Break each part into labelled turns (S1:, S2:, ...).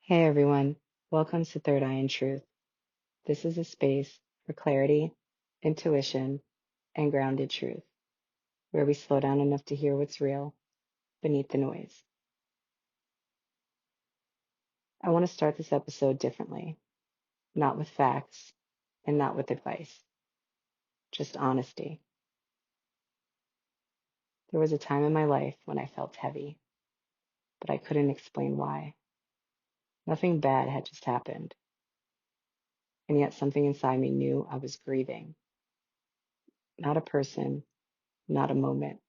S1: Hey everyone, welcome to Third Eye and Truth. This is a space for clarity, intuition, and grounded truth, where we slow down enough to hear what's real beneath the noise. I want to start this episode differently, not with facts and not with advice, just honesty. There was a time in my life when I felt heavy, but I couldn't explain why. Nothing bad had just happened, and yet something inside me knew I was grieving. Not a person, not a moment,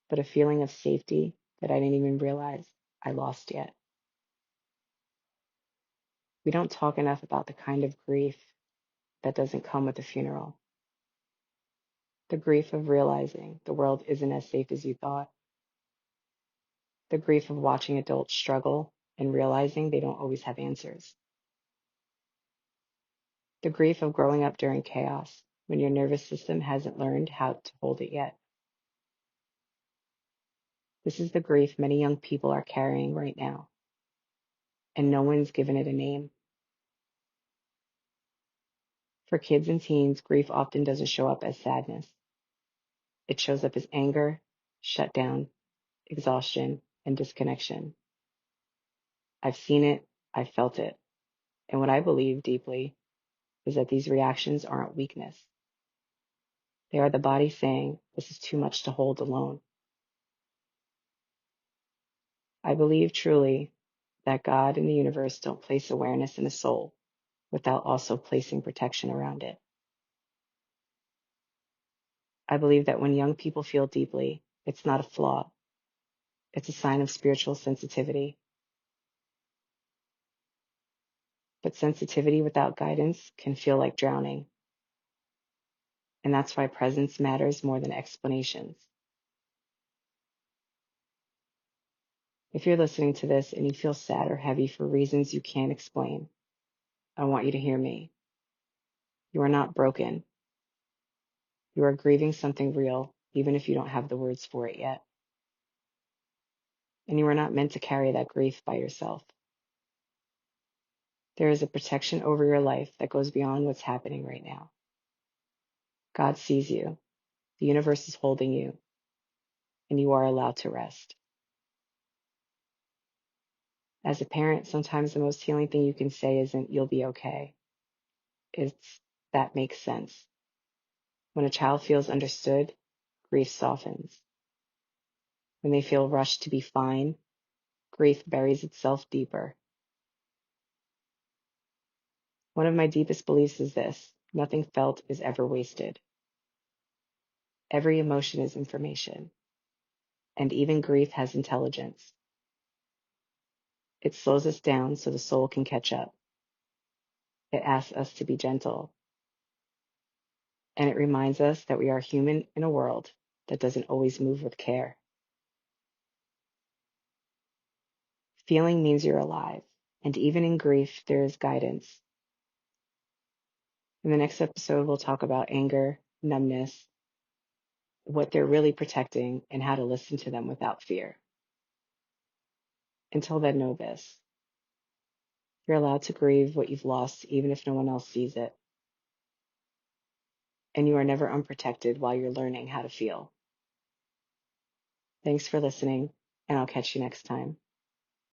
S1: but a feeling of safety that I didn't even realize I lost yet. We don't talk enough about the kind of grief that doesn't come with a funeral. The grief of realizing the world isn't as safe as you thought. The grief of watching adults struggle and realizing they don't always have answers. The grief of growing up during chaos when your nervous system hasn't learned how to hold it yet. This is the grief many young people are carrying right now, and no one's given it a name. For kids and teens, grief often doesn't show up as sadness. It shows up as anger, shutdown, exhaustion, and disconnection. I've seen it, I've felt it, and what I believe deeply is that these reactions aren't weakness. They are the body saying, this is too much to hold alone. I believe truly that God and the universe don't place awareness in a soul without also placing protection around it. I believe that when young people feel deeply, it's not a flaw. It's a sign of spiritual sensitivity. But sensitivity without guidance can feel like drowning. And that's why presence matters more than explanations. If you're listening to this and you feel sad or heavy for reasons you can't explain, I want you to hear me. You are not broken. You are grieving something real, even if you don't have the words for it yet. And you are not meant to carry that grief by yourself. There is a protection over your life that goes beyond what's happening right now. God sees you. The universe is holding you, and you are allowed to rest. As a parent, sometimes the most healing thing you can say isn't, you'll be okay. It's, that makes sense. When a child feels understood, grief softens. When they feel rushed to be fine, grief buries itself deeper. One of my deepest beliefs is this: nothing felt is ever wasted. Every emotion is information, and even grief has intelligence. It slows us down so the soul can catch up. It asks us to be gentle, and it reminds us that we are human in a world that doesn't always move with care. Feeling means you're alive, and even in grief, there is guidance. In the next episode, we'll talk about anger, numbness, what they're really protecting, and how to listen to them without fear. Until then, know this: you're allowed to grieve what you've lost, even if no one else sees it. And you are never unprotected while you're learning how to feel. Thanks for listening, and I'll catch you next time.